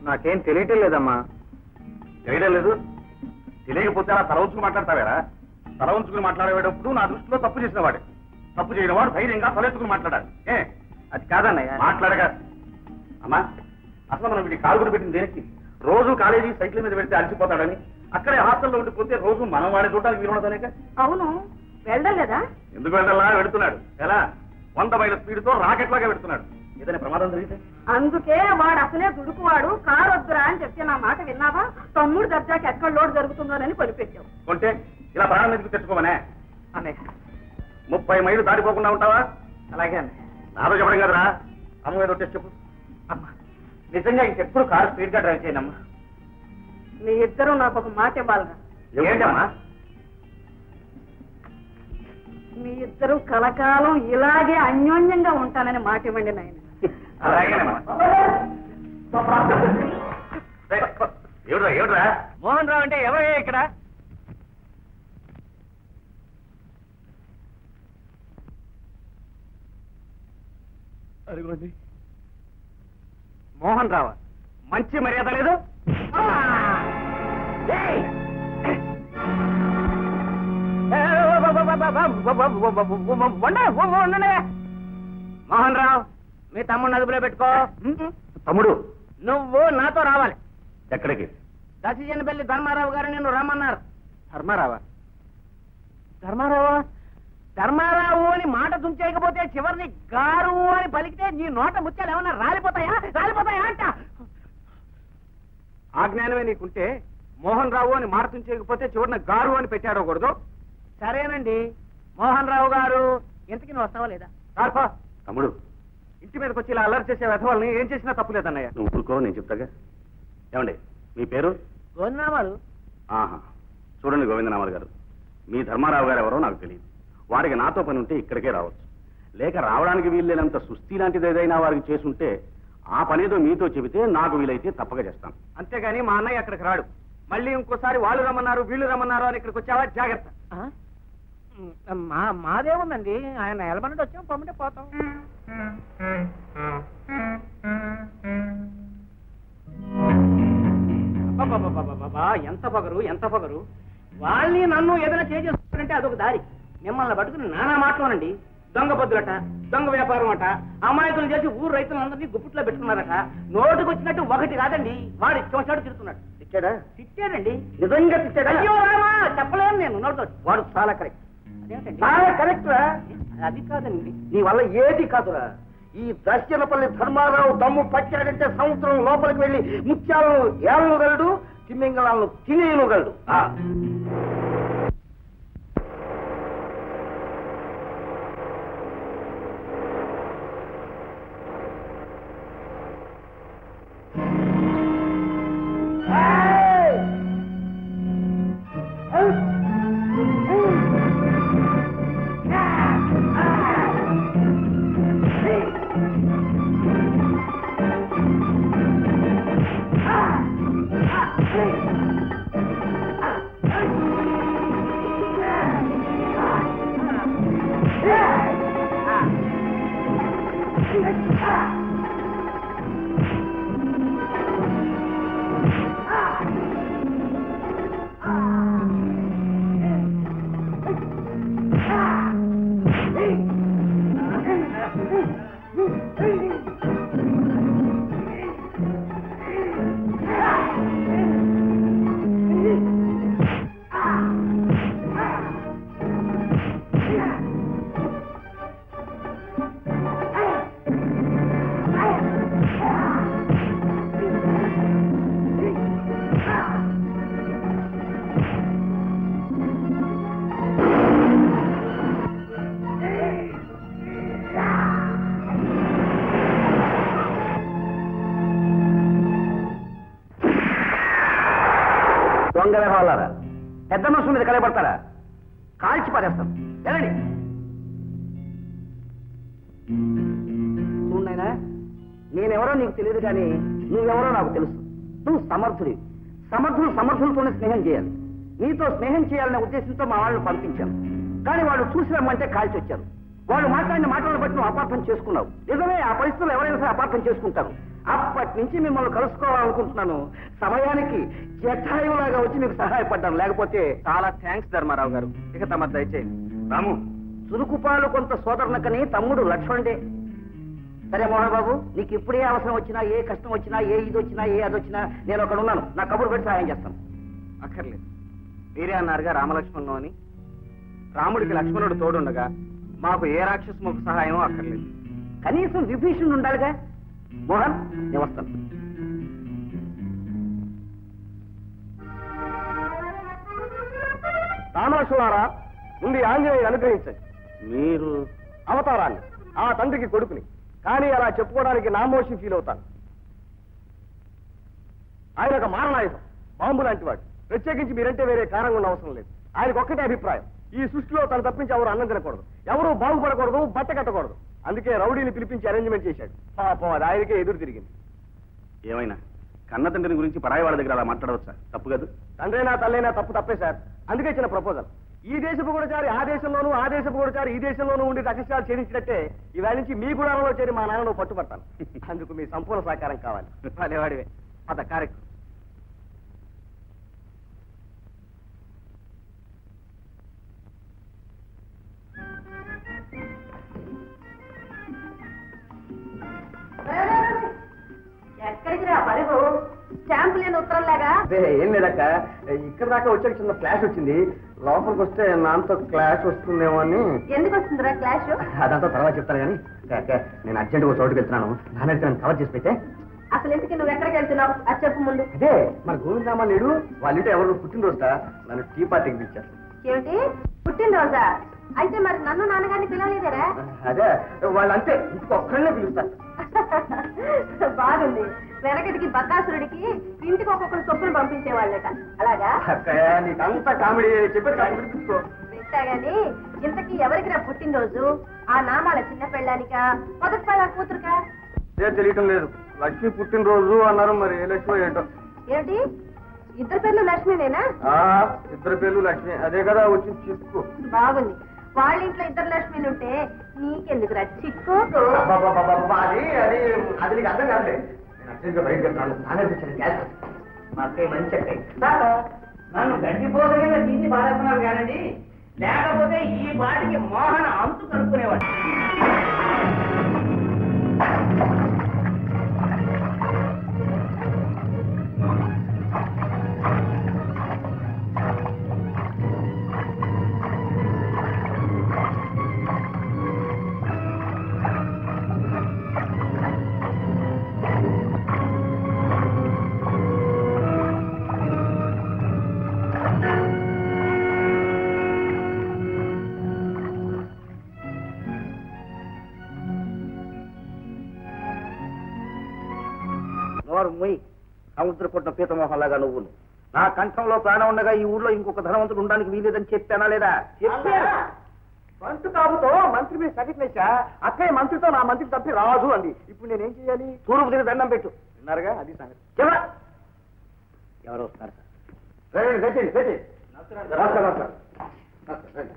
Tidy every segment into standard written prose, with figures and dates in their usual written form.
నాకేం తెలియటం లేదమ్మా. తెలియడం లేదు? తెలియకపోతే అలా తల ఉంచుకుని మాట్లాడతావేరా? తల ఉంచుకుని మాట్లాడేటప్పుడు నా దృష్టిలో తప్పు చేసిన వాడే. తప్పు చేయని వాడు ధైర్యంగా తలెత్తుకుని మాట్లాడాలి. అది కాదన్నయ్య. మాట్లాడగా అమ్మా, అసలు మనం వీడి కాలు కూడా పెట్టింది దేనికి? రోజు కాలేజీ సైకిల్ మీద పెడితే అలసిపోతాడని, అక్కడే హాస్టల్లో ఉండిపోతే రోజు మనం వాడి చూడడానికి వీలుండదనేక. అవును, వెళ్ళలేదా? ఎందుకు వెళ్ళాలా? వెళుతున్నాడు. ఎలా? 100 మైళ్ళ స్పీడ్తో రాకెట్ లాగా పెడుతున్నాడు. ఏదైనా ప్రమాదం జరిగితే? అందుకే వాడు అసలే దుడుకువాడు, కారు వద్దురా అని చెప్తే నా మాట విన్నావా? తమ్ముడు దర్జాకి ఎక్కడ లోటు జరుగుతుందోనని కొనిపెట్టావు. కొంటే ఇలా ప్రాణం ఎందుకు తెచ్చుకోమనే? అన్నయ్య 30 మైళ్ళు దాటిపోకుండా ఉంటావా? అలాగే అన్నయ్య. నాతో చెప్పడం కదరా, అమ్మ ఏదో టెస్ట్ చెప్పు. అమ్మా నిజంగా ఇంకెప్పుడు కారు స్పీడ్ గా డ్రైవ్ చేయనమ్మా. మీ ఇద్దరు నాకు ఒక మాట ఇవ్వాలిగా. ఏంటమ్మా? మీ ఇద్దరు కలకాలం ఇలాగే అన్యోన్యంగా ఉంటానని మాట ఇవ్వండి నాయన. అలాగేనమ్మా. ఏమిట్రా ఏమిట్రా? మోహన్ రావు అంటే ఎవరయ్యా ఇక్కడ? అదిగోండి. మోహన్ రావా? మంచి మర్యాద లేదు. మోహన్ రావు, మీ తమ్ముడు అదుపులో పెట్టుకో. తమ్ముడు నువ్వు నాతో రావాలి. ఎక్కడికి? దశజనపల్లి ధర్మారావు గారు నిన్ను రమ్మన్నారు. ధర్మారావా? ధర్మారావు ధర్మారావు అని మాట తుంచేయకపోతే చివరిని గారు అని పలికితే నీ నోట ముత్యాలు ఏమన్నా రాలిపోతాయా? రాలిపోతాయా అంట. ఆ జ్ఞానమే నీకుంటే మోహన్ రావు అని మాట తుంచేయకపోతే చివరిన గారు అని పెట్టాడకూడదు. సరేనండి మోహన్ రావు గారు, ఇంతకి నువ్వు వస్తావా లేదా? రాపా. తమ్ముడు ఇంటి మీదకి వచ్చి ఇలా అల్లరి చేసే వెధవాళ్ళని ఏం చేసినా తప్పులేదన్నయ్య. నువ్వు ఊరుకో, నేను చెప్తాగా. ఏమండి మీ పేరు? గోవిందనామాలు. ఆహా, చూడండి గోవిందనామాలు గారు, మీ ధర్మారావు గారు ఎవరో నాకు తెలియదు. వారికి నాతో పని ఉంటే ఇక్కడికే రావచ్చు. లేక రావడానికి వీల్లేనంత సుస్థి లాంటిది ఏదైనా వారికి చేసుంటే ఆ పనేదో మీతో చెబితే నాకు వీలైతే తప్పక చేస్తాను. అంతేగాని మా అన్నయ్య అక్కడికి రాడు. మళ్ళీ ఇంకోసారి వాళ్ళు రమ్మన్నారు వీళ్ళు రమ్మన్నారు అని ఇక్కడికి వచ్చావా జాగ్రత్త. మాదేముందండి, ఆయన ఎలబడి వచ్చాం, పొమ్మంటే పోతాం. ఎంత పగరు, ఎంత పగరు. వాళ్ళని నన్ను ఏదైనా చేసేస్తారంటే అదొక దారి. మిమ్మల్ని పట్టుకుని నానా మాటలోనండి. దొంగ బొద్దులట, దొంగ వ్యాపారం అట, అమాయకులు చేసి ఊరు రైతులందరినీ గుప్పిట్లో పెట్టుకున్నారట. నోటుకు వచ్చినట్టు ఒకటి కాదండి, వాడు ఇష్టం తిడుతున్నాడు. తిట్టాడా? తిట్టాడండి. నిజంగా తిట్టాడా? అయ్యో రామా, చెప్పలేను నేను నోటితో. వాడు చాలా కరెక్ట్. అదేంటండి? చాలా కరెక్ట్ రా. అది కాదండి. నీ వల్ల ఏది కాదురా. ఈ దర్శనపల్లి ధర్మారావు దమ్ము పట్టాడంటే సంవత్సరం లోపలికి వెళ్ళి ముత్యాలను ఏలనుగలడు, తిమ్మింగళాలను తినేయనుగలడు. దొంగ వ్యవహారారా, పెద్ద మనుషుల మీద కలపడతారా? కాల్చి పారేస్తాం. వెళ్ళండి. చూడైనా, నేనెవరో నీకు తెలియదు కానీ నువ్వెవరో నాకు తెలుసు. నువ్వు సమర్థుడి. సమర్థులతోనే స్నేహం చేయాలి. నీతో స్నేహం చేయాలనే ఉద్దేశంతో మా వాళ్ళని పంపించాను. కానీ వాళ్ళు చూసి రమ్మంటే కాల్చి వచ్చారు. వాళ్ళు మాట్లాడిన మాటలను బట్టి నువ్వు అపార్థం చేసుకున్నావు. నిజమే, ఆ పరిస్థితుల్లో ఎవరైనా సరే అపార్థం చేసుకుంటారు. అప్పటి నుంచి మిమ్మల్ని కలుసుకోవాలనుకుంటున్నాను. సమయానికి జటాయులాగా వచ్చి మీకు సహాయపడ్డాను. లేకపోతే చాలా థ్యాంక్స్ ధర్మారావు గారు. ఇక తమ దయచేయండి. రాము, చురుకుపాలు కొంత సోదరునకని తమ్ముడు లక్ష్మణుడే. సరే మోహన్ బాబు, నీకు ఇప్పుడే అవసరం వచ్చినా, ఏ కష్టం వచ్చినా, ఏ ఇది వచ్చినా, ఏ అది వచ్చినా నేను అక్కడ ఉన్నాను. నా కబురు పెట్టి సహాయం చేస్తాను. అక్కర్లేదు. మీరే అన్నారుగా రామలక్ష్మణులు అని. రాముడికి లక్ష్మణుడు తోడుండగా మాకు ఏ రాక్షసముఖ సహాయం అక్కర్లేదు. కనీసం విభీషణుడు ఉండాలిగా. మోహన్, నేను వస్తాను. రామలక్ష్మణారా, ముందు ఈ ఆంజనేయుని అనుగ్రహించండి. మీరు అవతారాన్ని, ఆ తండ్రికి కొడుకుని. కానీ అలా చెప్పుకోవడానికి నామోషి ఫీల్ అవుతాను. ఆయన ఒక మారణాయుధం, బాంబు లాంటి వాడు. ప్రత్యేకించి మీరంటే వేరే కారణం ఉన్న అవసరం లేదు. ఆయనకు ఒక్కటే అభిప్రాయం, ఈ సృష్టిలో తను తప్పించి ఎవరు అన్నం తినకూడదు, ఎవరు బాగుపడకూడదు, బట్ట కట్టకూడదు. అందుకే రౌడీని పిలిపించి అరేంజ్మెంట్ చేశాడు. పాపం అది ఆయనకే ఎదురు తిరిగింది. ఏమైనా కన్న తండ్రిని గురించి పరాయి వాళ్ళ దగ్గర అలా మాట్లాడవచ్చా? తప్పు కాదు. తండ్రైనా తల్లైనా తప్పే సార్. అందుకే చిన్న ప్రపోజల్. ఈ దేశపు గూఢచారి ఆ దేశంలోనూ, ఆ దేశపు గూఢచారి ఈ దేశంలోనూ ఉండి రహస్యాలు ఛేదించినట్టే ఇవాళ నుంచి మీ గుడారంలో చేరి మా నాన్నను పట్టుపడతాను. అందుకు మీ సంపూర్ణ సహకారం కావాలి. భలేవాడివే. అద కరెక్ట్. ఎక్కడికి రా పరుగు? స్టాంపు లేని ఉత్తరంలాగా. అదే ఏం లేదక్క, ఇక్కడ దాకా వచ్చాక చిన్న ఫ్లాష్ వచ్చింది. లోపలికి వస్తే నాతో క్లాష్ వస్తుందేమో అని. ఎందుకు వస్తుందిరా క్లాష్? అదంతా తర్వాత చెప్తాను కానీ నేను అర్జెంట్ ఒక చోటుకి వెళ్తున్నాను. నాన్న కవర్ చేసి పెట్టే. అసలు ఎందుకు నువ్వు ఎక్కడికి వెళ్తున్నావు? అది చెప్పు ముందు. అదే మన గోవిందమ్మ లేడు, వాళ్ళింటే ఎవరు పుట్టినరోజుట నన్ను టీ పార్టీకి పిలిచారు. ఏమిటి పుట్టినరోజా? అయితే మరి నన్ను నాన్నగారిని పిలవలేదరా? అదే వాళ్ళంతే, ఇంటికి ఒక్కళ్ళనే పిలుస్తారు. బాగుంది. వెనకటికి బకాసురుడికి ఇంటికి ఒక్కొక్కరు చొప్పులు పంపించేవాళ్ళట. అలాగా? అక్కయ్య నీకంతా కామెడీ చెప్పేది కాదు, వినిపించుకో. పెట్టాగాని ఇంతకీ ఎవరికి రా పుట్టినరోజు? ఆ నామాల చిన్న పెళ్ళానికా, మొదటి పెళ్ళ కూతురుకా? అదే తెలియటం లేదు. లక్ష్మి పుట్టినరోజు అన్నారు, మరి ఏ లక్ష్మి ఏంటో. ఏమిటి ఇద్దరు పేర్లు లక్ష్మీనేనా? ఇద్దరు పేర్లు లక్ష్మి, అదే కదా వచ్చి చిక్కు. బాగుంది. వాళ్ళ ఇంట్లో ఇద్దరు లక్ష్మీలు ఉంటే నీకెందుకురా చిక్కు? అది అది అది నీకు అర్థం కాదులే. నేను అర్జెంట్గా బయటకు వెళ్తాను. నానే తెచ్చిన గ్యాస్. మా అక్కయ్య మంచి అక్కయ్య. నన్ను గడ్డిపోతగా తీసి పారేస్తున్నారు కానండి, లేకపోతే ఈ పాటికి మోహన అంతు కనుక్కునేవాడు. మొయ్ సముద్ర పుట్టిన పీతమోహంలాగా నువ్వును. నా కంఠంలో ప్రాణం ఉండగా ఈ ఊళ్ళో ఇంకొక ధనవంతుడు ఉండడానికి వీలేదని చెప్పానా లేదా? చెప్పారు. మంత్రి కాబుతో మంత్రి మీద సర్టిఫికేట్. అక్కయ్య మంత్రితో నా మంత్రి తప్పి రాదు అంది. ఇప్పుడు నేనేం చేయాలి? తూర్పు తిరిగి దండం పెట్టు. విన్నారుగా, అది సంగతి. చెవా ఎవరు వస్తారు సార్? రండి.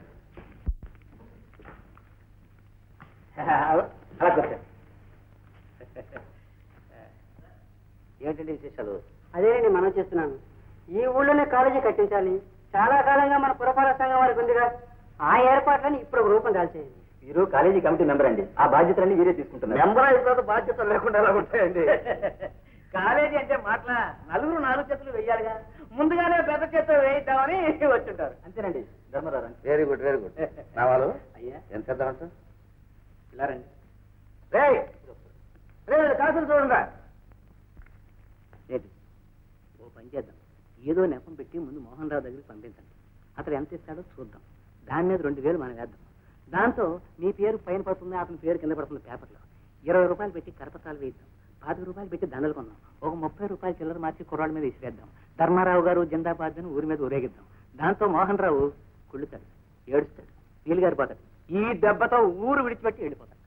అలా కూర్చోండి. ఏంటండి విశేషాలు? అదే నేను మనం చేస్తున్నాను. ఈ ఊళ్ళోనే కాలేజీ కట్టించాలి. చాలా కాలంగా మన పురపాలక సంఘం వారికి ఉందిగా, ఆ ఏర్పాట్లని ఇప్పుడు ఒక రూపం దాల్చేయండి. మీరు కాలేజీ కమిటీ మెంబర్ అండి, ఆ బాధ్యతలన్నీ వీరే తీసుకుంటున్నారు. మెంబర్ అయిపోతే బాధ్యతలు లేకుండా ఎలా ఉంటాయండి? కాలేజీ అంటే మాట్లా నలుగురు నాలుగు చేతులు వెయ్యాలిగా, ముందుగానే పెద్ద చేతులు వేయిద్దామని వచ్చుంటారు. అంతేనండి ధర్మరావు. వెరీ గుడ్ నా వాళ్ళు అయ్యా ఎంత చేద్దామంట? ఇలా రండి. కాసులు చూడండి. ఏంటి ఓ పని చేద్దాం, ఏదో నెపం పెట్టి ముందు మోహన్ రావు దగ్గరికి పంపించండి. అతను ఎంత ఇస్తాడో చూద్దాం. దాని మీద 2000 మనం వేద్దాం. దాంతో మీ పేరు పైన పడుతుంది, అతని పేరు కింద పడుతుంది పేపర్లో. 20 రూపాయలు పెట్టి కరపత్రాలు వేద్దాం. 25 రూపాయలు పెట్టి దండలు కొందాం. ఒక 30 రూపాయలు చిల్లర మార్చి కుర్రాళ్ళ మీద ఇసిరేద్దాం. ధర్మారావు గారు జిందాబాద్ అని ఊరి మీద ఊరేగిద్దాం. దాంతో మోహన్ రావు కుళ్ళుతాడు, ఏడుస్తాడు, నీలుగారిపోతాడు. ఈ దెబ్బతో ఊరు విడిచిపెట్టి వెళ్ళిపోతాడు.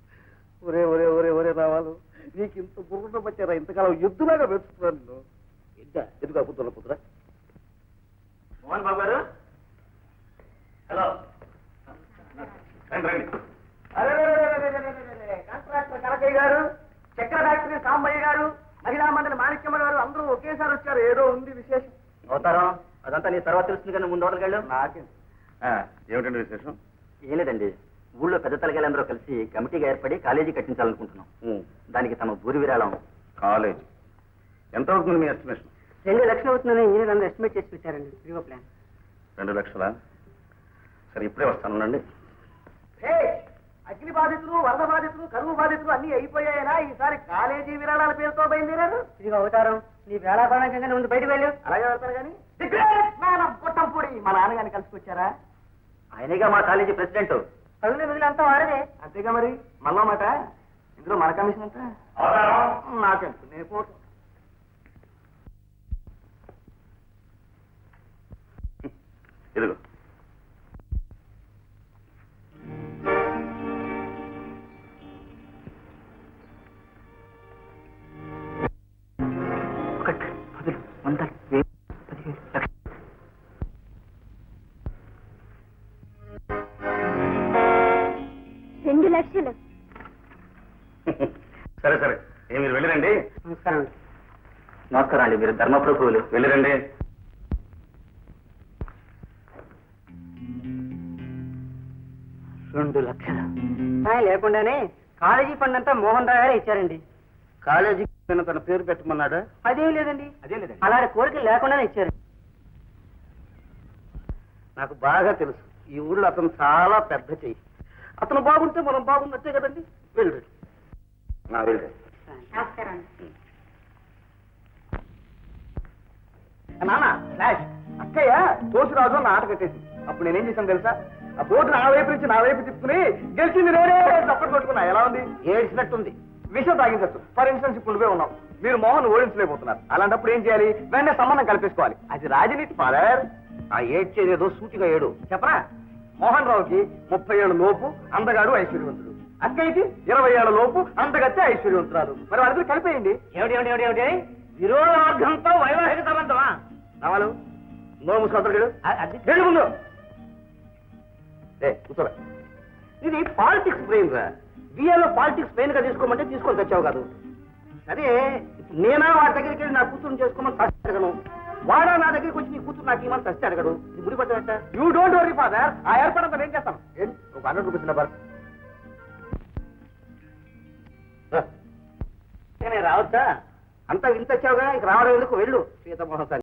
ఒరే ఒరే ఒరే ఒరే రావాలు, నీకు ఇంత బుర్ర పచ్చారా? ఇంతకాలం ఎద్దులాగా పెంచుతున్నాను. ఎదుగా పుత్ర మోహన్ బాబు గారు, హలో. రండి. కాంట్రాక్టర్ కనకయ్య గారు, చక్ర ఫ్యాక్టరీ సాంబయ్య గారు, మహిళా మండలి మాణిక్యమ్మ గారు అందరూ ఒకేసారి వచ్చారు. ఏదో ఉంది విశేషం. అవుతారా అదంతా నీ తర్వాత తెలుస్తుంది కానీ ముందు వదలగళ్ళు. నాకే ఏమిటండి విశేషం? ఏం లేదండి, ఊళ్ళో పెద్ద తలగాలందరూ కలిసి కమిటీగా ఏర్పడి కాలేజీ కట్టించాలనుకుంటున్నాం. దానికి తమ భూరి విరాళం. కాలేజ్ ఎంత అవుతుంది మీ ఎస్టిమేషన్? 2 లక్షలు అవుతుందని ఇంజనీర్ అందరూ ఎస్టిమేట్ చేసి పెట్టారండి. ఇదిగో ప్లాన్. 2 లక్షలా? సరే ఇప్పుడే వస్తానండి. అగ్ని బాధితులు, వరద బాధితులు, కరువు బాధితులు అన్ని అయిపోయాయినా ఈసారి కాలేజీ విరాళాల పేరుతో బయలుదేరారు. ఇదిగో అవతారం, నీ వేళాపరణకంగా ముందు బయటకు వెళ్ళు. అలాగే వెళ్తారు కానీ ది గ్రేట్ మ్యాన్ ఆఫ్ గొట్టంపూడి మా నాన్నగారిని కలిసికొచ్చారా? ఆయనగా మా కాలేజీ ప్రెసిడెంట్. పదులు మిగులు అంతా వారదే. అంతేగా మరి మళ్ళా మాట. ఇందులో మన కమిషన్ అంతా నాకెందుకు, నేను పోతాను. ఇదిగో లక్షలు. సరే సరే, మీరు వెళ్ళిరండి. నమస్కారం అండి. నమస్కారం అండి, మీరు ధర్మప్రభువులు. వెళ్ళిరండి. రెండు లక్షలు లేకుండానే కాలేజీ ఫండ్ అంతా మోహన్ రావు గారే ఇచ్చారండి. కాలేజీకి తన పేరు పెట్టమన్నాడా? అదేం లేదండి, అదేం లేదండి. అలాంటి కోరికలు లేకుండానే ఇచ్చారు. నాకు బాగా తెలుసు, ఈ ఊళ్ళో అతను చాలా పెద్ద చెయ్యి. అతను బాగుంటే మనం బాగున్నట్టే కదండి. వెళ్ళండి. వెళ్ళండి. నమస్కారం అండి. నాన్న ఫ్లాష్, అక్కయ్య తోసిరాజు అన్న ఆట కట్టేసింది. అప్పుడు నేనేం చేశాను తెలుసా? ఆ బోర్డు నా వైపు నుంచి నా వైపు తిప్పుకుని గెలిచింది నేనే చప్పట్లు కొట్టుకున్నా. ఎలా ఉంది? ఏడ్చినట్టుంది. విషయం తాగించచ్చు. ఫర్ ఇన్స్టెన్స్ ఇప్పుడు నువ్వే ఉన్నావు, మీరు మోహన్ ఓడించలేకపోతున్నారు. అలాంటప్పుడు ఏం చేయాలి? వెంటనే సంబంధం కల్పించుకోవాలి. అది రాజనీతి ఫాదర్. ఆ ఏడ్చేదేదో సూటిగా ఏడు. చెప్పరా? మోహన్ రావుకి 30 ఏళ్ళ లోపు, అందగాడు, ఐశ్వర్యవంతుడు. అక్కయ్యకి 20 ఏళ్ల లోపు, అందగత్తే, ఐశ్వర్యవంతురాలు. మరి వాళ్ళిద్దరు కలిపేయండి. ఏమిటి విరోధార్థంతో వైవాహిక సంబంధమా? రావాలు నోము సోదరుడు అది వెళ్ళు ముందు. కూర్చోరా. ఇది పాలిటిక్స్ బ్రెయిన్ రా. బిఏలో పాలిటిక్స్ బ్రెయిన్ గా తీసుకోమంటే తీసుకొని తెచ్చావు కాదు. సరే, నేనా వాడి దగ్గరికి వెళ్ళి నా కూతురుని చేసుకోమని ఫస్ట్ అడగను, వాడా నా దగ్గరికి వచ్చి నీ కూతురు నాకు ఇవ్వమని ఫస్ట్ అడగడు. ఇది ముడిపడ్డట. యూ డోంట్ వరీ ఫాదర్, ఆ ఏర్పడంతా నేను చేస్తాను. ఒక 100 రూపీస్ నెంబర్ రావచ్చా? అంతా ఇంత వచ్చావుగా, ఇక రావడం ఎందుకు? వెళ్ళు సీతమోహన్.